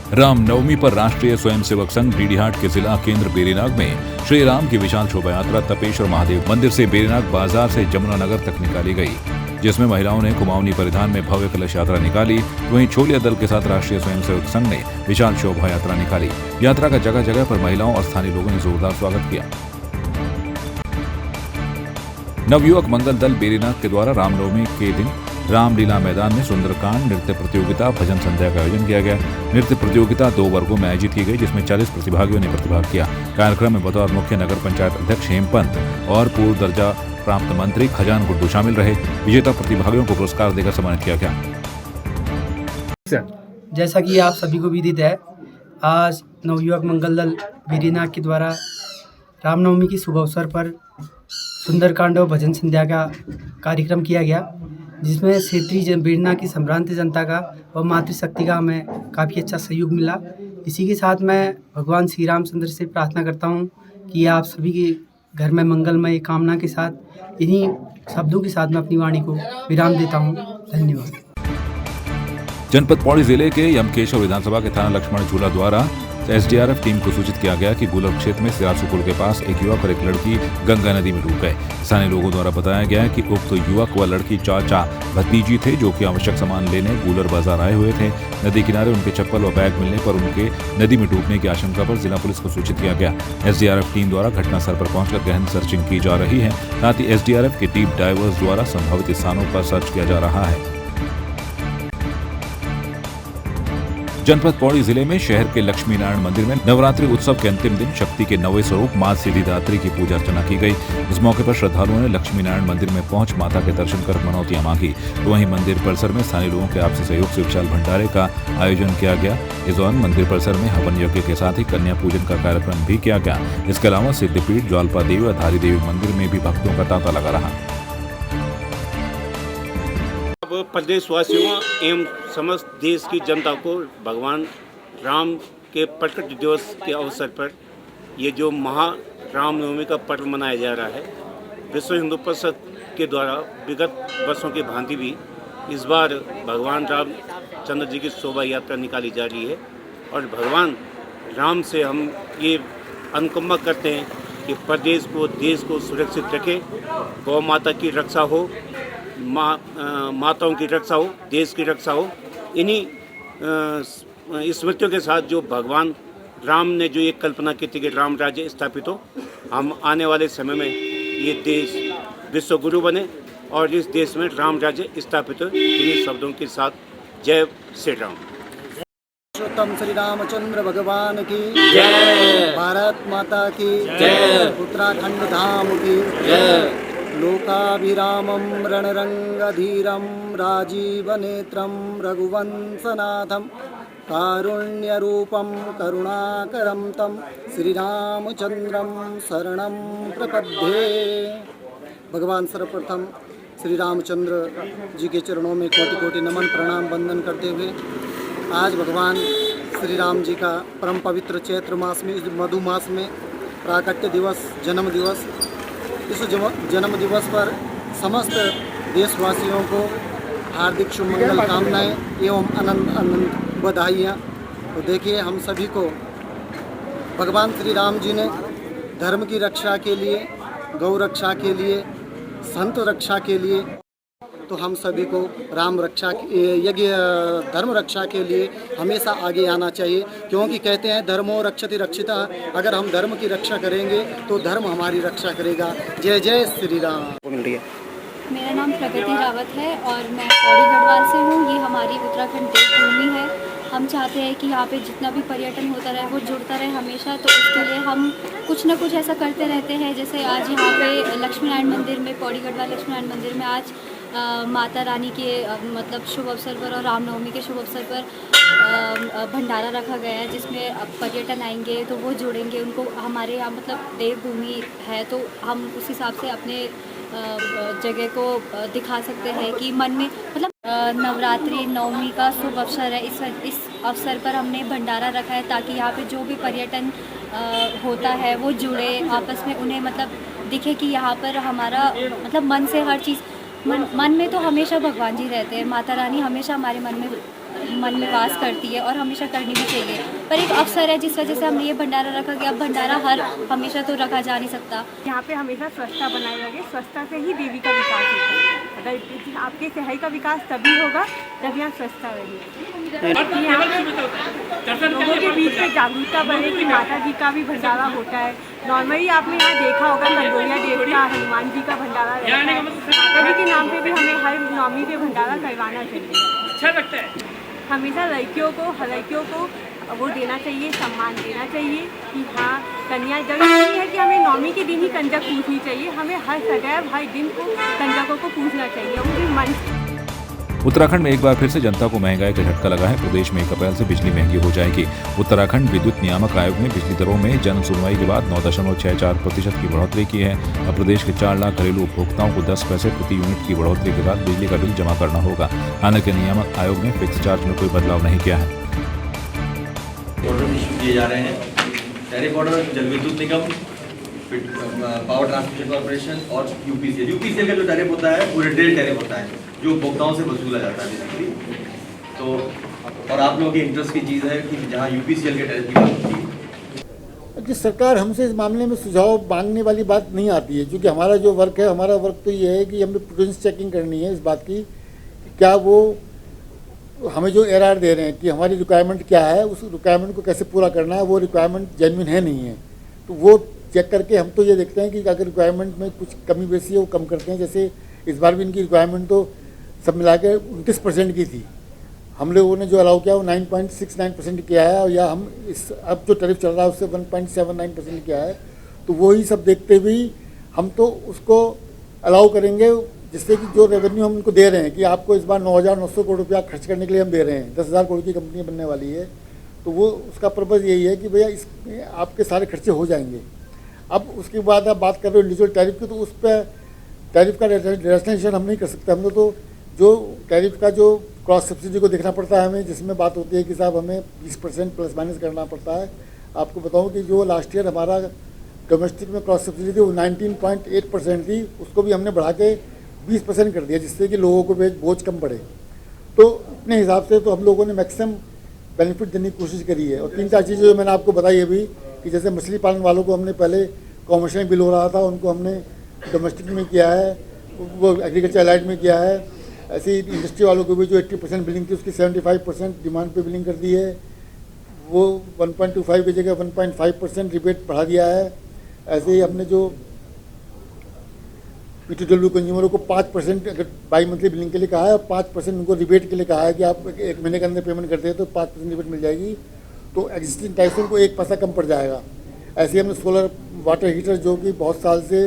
रामनवमी पर राष्ट्रीय स्वयंसेवक संघ डीडीहाट के जिला केंद्र बेरीनाग में श्री राम की विशाल शोभा यात्रा तपेश्वर महादेव मंदिर से बेरीनाग बाजार से जमुनानगर तक निकाली गई, जिसमें महिलाओं ने कुमाऊनी परिधान में भव्य कलश यात्रा निकाली। वहीं छोलिया दल के साथ राष्ट्रीय स्वयंसेवक संघ ने विशाल शोभा यात्रा निकाली। यात्रा का जगह जगह पर महिलाओं और स्थानीय लोगों ने जोरदार स्वागत किया। नवयुवक मंगल दल बेरीनाग के द्वारा रामनवमी के दिन रामलीला मैदान में सुंदरकांड नृत्य प्रतियोगिता भजन संध्या का आयोजन किया गया। नृत्य प्रतियोगिता 2 वर्गों में आयोजित की गई, जिसमें 40 प्रतिभागियों ने प्रतिभाग किया। कार्यक्रम में बतौर मुख्य नगर पंचायत अध्यक्ष हेमपंत और पूर्व दर्जा प्राप्त मंत्री खजान गुड्डू शामिल रहे। विजेता प्रतिभागियों को पुरस्कार देकर सम्मानित किया गया। जैसा कि आप सभी को विदित है, आज नवयुवक मंगल दल बेरीनाग के द्वारा रामनवमी की शुभ अवसर पर सुंदरकांड और भजन संध्या का कार्यक्रम किया गया, जिसमें क्षेत्रीय बेरीनाग की संभ्रांत जनता का और मातृशक्ति का हमें काफ़ी अच्छा सहयोग मिला। इसी के साथ मैं भगवान श्री रामचंद्र से प्रार्थना करता हूं कि आप सभी के घर में मंगलमय कामना के साथ इन्हीं शब्दों के साथ मैं अपनी वाणी को विराम देता हूं। धन्यवाद। जनपद पौड़ी जिले के यमकेश्वर विधानसभा के थाना लक्ष्मण झूला द्वारा एसडीआरएफ टीम को सूचित किया गया कि गुलर क्षेत्र में सिरासू पुल के पास एक युवक और एक लड़की गंगा नदी में डूब गए। स्थानीय लोगों द्वारा बताया गया है कि उक्त युवक व लड़की चाचा भतीजी थे, जो कि आवश्यक सामान लेने गुलर बाजार आए हुए थे। नदी किनारे उनके चप्पल व बैग मिलने पर उनके नदी में डूबने की आशंका पर जिला पुलिस को सूचित किया गया। एसडीआरएफ टीम द्वारा घटनास्थल पर पहुंचकर गहन सर्चिंग की जा रही है। साथ ही एसडीआरएफ के डीप डाइवर्स द्वारा संभावित स्थानों पर सर्च किया जा रहा है। जनपद पौड़ी जिले में शहर के लक्ष्मी नारायण मंदिर में नवरात्रि उत्सव के अंतिम दिन शक्ति के नवे स्वरूप मां सिद्धिदात्री की पूजा अर्चना की गई। इस मौके पर श्रद्धालुओं ने लक्ष्मी नारायण मंदिर में पहुंच माता के दर्शन कर मनौतियां मांगी। तो वहीं मंदिर परिसर में स्थानीय लोगों के आपसी सहयोग से विशाल भंडारे का आयोजन किया गया। इस दौरान मंदिर परिसर में हवन यज्ञ के साथ ही कन्या पूजन का कार्यक्रम भी किया गया। इसके अलावा सिद्धपीठ, ज्वालपा देवी और धारी देवी मंदिर में भी भक्तों का तांता लगा रहा। प्रदेशवासियों एवं समस्त देश की जनता को भगवान राम के प्रकट दिवस के अवसर पर ये जो महा रामनवमी का पर्व मनाया जा रहा है, विश्व हिंदू परिषद के द्वारा विगत वर्षों की भांति भी इस बार भगवान रामचंद्र जी की शोभा यात्रा निकाली जा रही है। और भगवान राम से हम ये अनुकंपा करते हैं कि प्रदेश को, देश को सुरक्षित रखें, गौ माता की रक्षा हो, माताओं की रक्षा हो, देश की रक्षा हो। इन्हीं स्मृतियों के साथ जो भगवान राम ने जो एक कल्पना की थी कि राम राज्य स्थापित हो, हम आने वाले समय में ये देश विश्व गुरु बने और इस देश में राम राज्य स्थापित हो। इन्हीं शब्दों के साथ जय श्री राम। पुरुषोत्तम श्री रामचंद्र भगवान की जय, भारत माता की जय, उत्तराखंड धाम की जय। लोकाभिरामं रणरंगधीरं राजीवनेत्रं रघुवंशनाथं कारुण्यरूपं करुणाकरं तं श्रीरामचंद्रं शरणं प्रपद्ये। भगवान सर्वप्रथम श्री रामचंद्र जी के चरणों में कोटि कोटि नमन प्रणाम वंदन करते हुए आज भगवान श्री राम जी का परम पवित्र चैत्र मास में, मधु मास में प्राकट्य दिवस, जन्म दिवस, इस जन्म दिवस पर समस्त देशवासियों को हार्दिक शुभ मंगल कामनाएं एवं अनंत बधाइयाँ। तो देखिए, हम सभी को भगवान श्री राम जी ने धर्म की रक्षा के लिए, गौ रक्षा के लिए, संत रक्षा के लिए, तो हम सभी को राम रक्षा यज्ञ धर्म रक्षा के लिए हमेशा आगे आना चाहिए, क्योंकि कहते हैं धर्मो रक्षति रक्षिता। अगर हम धर्म की रक्षा करेंगे तो धर्म हमारी रक्षा करेगा। जय जय श्री राम। मेरा नाम प्रगति रावत है और मैं पौड़ी गढ़वाल से हूँ। ये हमारी उत्तराखंड देवभूमि है। हम चाहते हैं कि यहाँ पे जितना भी पर्यटन होता रहे वो जुड़ता रहे हमेशा, तो उसके लिए हम कुछ ना कुछ ऐसा करते रहते हैं। जैसे आज यहाँ पे लक्ष्मी नारायण मंदिर में, पौड़ी गढ़वाल लक्ष्मी नारायण मंदिर में आज माता रानी के मतलब शुभ अवसर पर और रामनवमी के शुभ अवसर पर भंडारा रखा गया है, जिसमें पर्यटन आएंगे तो वो जुड़ेंगे। उनको हमारे यहाँ मतलब देवभूमि है, तो हम उस हिसाब से अपने जगह को दिखा सकते हैं कि मन में मतलब नवरात्रि नवमी का शुभ अवसर है। इस अवसर पर हमने भंडारा रखा है ताकि यहाँ पे जो भी पर्यटन होता है वो जुड़े आपस में, उन्हें मतलब दिखे कि यहाँ पर हमारा मतलब मन से हर चीज़ मन में तो हमेशा भगवान जी रहते हैं, माता रानी हमेशा हमारे मन में वास करती है और हमेशा करनी भी चाहिए। पर एक अवसर है जिस वजह से हमने ये भंडारा रखा गया। अब भंडारा हमेशा तो रखा जा नहीं सकता। यहाँ पे हमेशा स्वच्छता बनाए रखे। स्वच्छता से ही देवी का विकास होता है। अगर आपके शहर का विकास तभी होगा जब यहाँ स्वच्छता रहेगी। यहाँ पे लोगों के बीच में जागरूकता बढ़े कि माता जी का भी भंडारा होता है। नॉर्मली आपने यहाँ देखा होगा नंदोलिया देवता हनुमान जी का भंडारा रहता है। माता जी के नाम पे भी हमें हर नवमी पे भंडारा करवाना चाहिए। अच्छा लगता है। हमेशा लड़कियों को वो देना चाहिए, सम्मान देना चाहिए कि हाँ कन्या जरूरी है कि हमें नौमी के दिन ही कंजक पूछनी चाहिए। हमें हर सदैव हर दिन को कंजकों को पूछना चाहिए, वो भी मन। उत्तराखंड में एक बार फिर से जनता को महंगाई का झटका लगा है। प्रदेश में 1 अप्रैल से बिजली महंगी हो जाएगी। उत्तराखंड विद्युत नियामक आयोग ने बिजली दरों में जन सुनवाई के बाद 9.64% की बढ़ोतरी की है। अब प्रदेश के 4 लाख घरेलू उपभोक्ताओं को 10 पैसे प्रति यूनिट की बढ़ोतरी के बाद बिजली का बिल जमा करना होगा। हालांकि नियामक आयोग ने फिक्स चार्ज में कोई बदलाव नहीं किया है। ऑर्डर इशू किए जा रहे हैं। टैरिफ ऑर्डर जल विद्युत निगम, पावर ट्रांसमिशन कॉर्पोरेशन और यूपीसीएल का जो टैरिफ होता है वो रिटेल टैरिफ होता है जो उपभोक्ताओं से वसूला जाता है बेसिकली। तो और आप लोगों के इंटरेस्ट की चीज़ है कि जहाँ यूपीसीएल के टैरिफ की बात होती है। कि सरकार हमसे इस मामले में सुझाव मांगने वाली बात नहीं आती है, क्योंकि हमारा जो वर्क है, हमारा वर्क तो ये है कि हमें प्रूडेंस चेकिंग करनी है इस बात की कि क्या वो हमें जो एरआर दे रहे हैं कि हमारी रिक्वायरमेंट क्या है, उस रिक्वायरमेंट को कैसे पूरा करना है, वो रिक्वायरमेंट जेन्युइन है नहीं है। तो वो चेक करके हम तो ये देखते हैं कि अगर रिक्वायरमेंट में कुछ कमी बेसी है वो कम करते हैं। जैसे इस बार भी इनकी रिक्वायरमेंट तो सब मिला के 29% की थी। हम लोगों ने जो अलाउ किया वो 9.69% किया है, और या हम इस अब जो टैरिफ चल रहा है उससे 1.79% किया है। तो वही सब देखते हुए हम तो उसको अलाउ करेंगे, जिससे कि जो रेवेन्यू हम उनको दे रहे हैं कि आपको इस बार 9,900 करोड़ रुपया खर्च करने के लिए हम दे रहे हैं, 10,000 करोड़ की कंपनी बनने वाली है। तो वो उसका पर्पज़ यही है कि भैया इस आपके सारे खर्चे हो जाएंगे। अब उसके बाद आप बात कर रहे हो इंडिविजुअल टैरिफ की, तो उस पर टैरिफ का रैशनलाइजेशन हम नहीं कर सकते। हम लोग तो जो टैरिफ का जो क्रॉस सब्सिडी को देखना पड़ता है हमें, जिसमें बात होती है कि साहब हमें 20% प्लस माइनस करना पड़ता है। आपको बताऊं कि जो लास्ट ईयर हमारा डोमेस्टिक में क्रॉस सब्सिडी थी वो 19.8% थी, उसको भी हमने बढ़ा के 20% कर दिया, जिससे कि लोगों को बोझ कम पड़े। तो अपने हिसाब से तो हम लोगों ने मैक्सिमम बेनिफिट देने की कोशिश करी है। और 3-4 चीज़ें जो मैंने आपको बताई अभी कि जैसे मछली पालन वालों को हमने पहले कॉमर्शियल बिल हो रहा था, उनको हमने डोमेस्टिक में किया है, वो एग्रीकल्चर अलाइड में किया है। ऐसे ही इंडस्ट्री वालों को भी जो 80% बिलिंग थी उसकी 75% डिमांड पे बिलिंग कर दी है। वो 1.25 की जगह 1.5% रिबेट बढ़ा दिया है। ऐसे ही हमने जो PTW कंज्यूमरों को 5% अगर बाई मंथली बिलिंग के लिए कहा है, और 5% उनको रिबेट के लिए कहा है कि आप 1 महीने के अंदर पेमेंट करते हैं तो 5% रिबेट मिल जाएगी। तो एग्जिस्टिंग टैक्स से उनको 1 पैसा कम पड़ जाएगा। ऐसे ही हमने सोलर वाटर हीटर जो कि बहुत साल से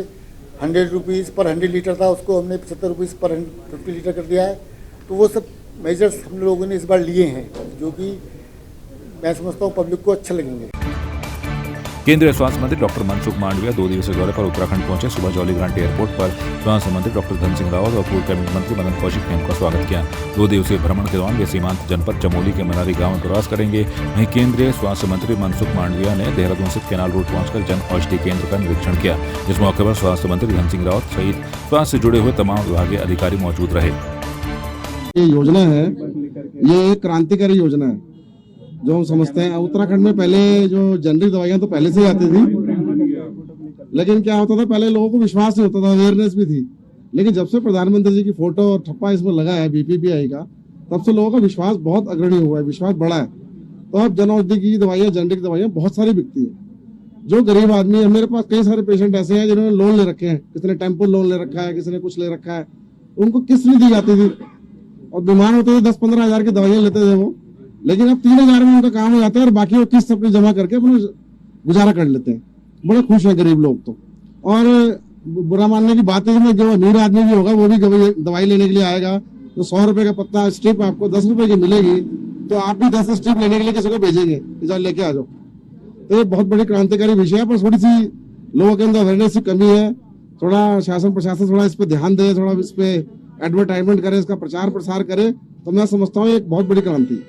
100 रुपीज़ पर 100 लीटर था, उसको हमने 75 रुपीज़ पर 50 लीटर कर दिया है। तो वो सब मेजर्स हम लोगों ने इस बार लिए हैं, जो कि मैं समझता हूँ पब्लिक को अच्छे लगेंगे। केंद्रीय स्वास्थ्य मंत्री डॉक्टर मनसुख मांडविया 2 दिवसीय दौरे पर उत्तराखंड पहुंचे। सुबह जौली ग्रांट एयरपोर्ट पर स्वास्थ्य मंत्री डॉक्टर धन सिंह रावत और पूर्व कैबिनेट मंत्री मदन कौशिक ने उनका स्वागत किया। 2 दिवसीय भ्रमण के दौरान वे सीमांत जनपद चमोली के मनारी गांव में प्रवास करेंगे। वहीं केंद्रीय स्वास्थ्य मंत्री मनसुख मांडविया ने देहरादून स्थित केनाल रोड पहुंचकर जन औषधि केंद्र का निरीक्षण किया। इस मौके पर स्वास्थ्य मंत्री धन सिंह रावत सहित स्वास्थ्य से जुड़े हुए तमाम विभागीय अधिकारी मौजूद रहे। ये योजना है, ये एक क्रांतिकारी योजना है जो हम समझते हैं। उत्तराखंड में पहले जो जेनरिक दवाइयां तो पहले से ही आती थी, लेकिन क्या होता था, पहले लोगों को विश्वास नहीं होता था, अवेयरनेस भी थी। लेकिन जब से प्रधानमंत्री जी की फोटो और ठप्पा इसमें लगा है BPPI का, तब से लोगों का विश्वास बहुत अग्रणी हुआ है, विश्वास बढ़ा है। तो अब जन औषधि की दवाइयां, जेनरिक दवाइयां बहुत सारी बिकती है। जो गरीब आदमी है, मेरे पास कई सारे पेशेंट ऐसे हैं जिन्होंने लोन ले रखे हैं, किसी ने टेम्पो लोन ले रखा है, किसी ने कुछ ले रखा है, उनको किस्त नहीं दी जाती थी और बीमार होते थे 10-15 हज़ार की दवाइयां लेते थे वो। लेकिन अब 3,000 में उनका काम हो जाता है और बाकी वो किस्त अपनी जमा करके अपना गुजारा कर लेते हैं। बड़े खुश हैं गरीब लोग तो। और बुरा मानने की बात है, जो अमीर आदमी भी होगा वो भी दवाई लेने के लिए आएगा, तो 100 रुपए का पत्ता स्ट्रिप आपको 10 रुपए की मिलेगी, तो आप भी 10 स्ट्रिप लेने के लिए किसी को भेजेंगे कि लेके आ जाओ। तो ये बहुत बड़ी क्रांतिकारी विषय है, पर थोड़ी सी लोगों के अंदर अवेयरनेस की कमी है। थोड़ा शासन प्रशासन थोड़ा इस पर ध्यान दे, थोड़ा इस पे एडवर्टाइजमेंट करे, इसका प्रचार प्रसार करे, तो मैं समझता हूँ एक बहुत बड़ी क्रांति।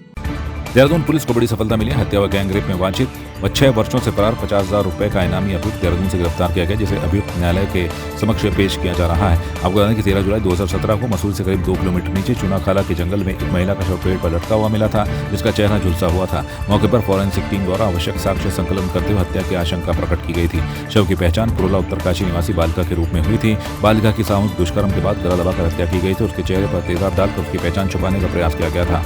देहरादून पुलिस को बड़ी सफलता मिली। हत्या व गैंगरेप में वांछित व 6 वर्षों से फरार 50,000 रुपए का इनामी अभियुक्त देहरादून से गिरफ्तार किया गया, जिसे अभियुक्त न्यायालय के समक्ष पेश किया जा रहा है। आपको बता दें कि 13 जुलाई 2017 को मसूरी से करीब 2 किलोमीटर नीचे चुनाखाला के जंगल में एक महिला का शव पेड़ पर लटका हुआ मिला था, जिसका चेहरा झुलसा हुआ था। मौके पर फॉरेंसिक टीम द्वारा आवश्यक साक्ष्य संकलन करते हुए हत्या की आशंका प्रकट की गई थी। शव की पहचान पुरोला उत्तरकाशी निवासी बालिका के रूप में हुई थी। बालिका की सामूहिक दुष्कर्म के बाद गला दबाकर हत्या की गई थी। उसके चेहरे पर तेजाब डालकर उसकी पहचान छुपाने का प्रयास किया गया था।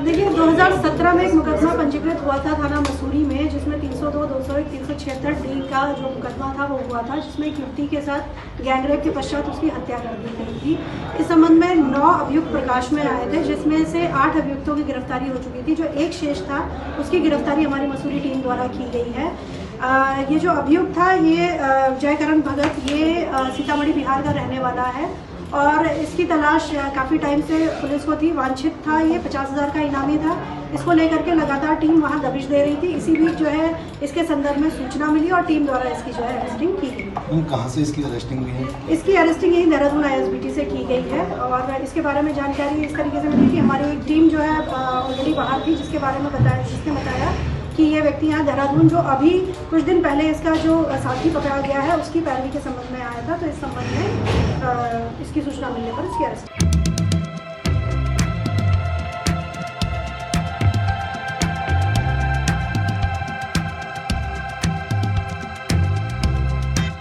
देखिए 2017 में एक मुकदमा पंजीकृत हुआ था थाना मसूरी में, जिसमें 302, 201, 376 डी का जो मुकदमा था वो हुआ था, जिसमें एक युवती के साथ गैंगरेप के पश्चात उसकी हत्या कर दी गई थी। इस संबंध में 9 अभियुक्त प्रकाश में आए थे, जिसमें से 8 अभियुक्तों की गिरफ्तारी हो चुकी थी। जो एक शेष था उसकी गिरफ्तारी हमारी मसूरी टीम द्वारा की गई है। ये जो अभियुक्त था ये जयकरण भगत, ये सीतामढ़ी बिहार का रहने वाला है और इसकी तलाश काफ़ी टाइम से पुलिस को थी। वांछित था, ये 50,000 का इनामी था। इसको लेकर के लगातार टीम वहाँ दबिश दे रही थी। इसी बीच जो है इसके संदर्भ में सूचना मिली और टीम द्वारा इसकी जो है अरेस्टिंग की गई। कहाँ से इसकी अरेस्टिंग हुई है? इसकी अरेस्टिंग यही देहरादून ISBT से की गई है और इसके बारे में जानकारी इस तरीके से मिली कि हमारी एक टीम जो है ऑलरेडी बाहर थी, जिसके बारे में बताया कि ये व्यक्ति यहाँ देहरादून जो अभी कुछ दिन पहले इसका जो साथी पकड़ा गया है उसकी पैरवी के संबंध में आया था। तो इस संबंध में इसकी सूचना मिलने पर इसकी अरेस्ट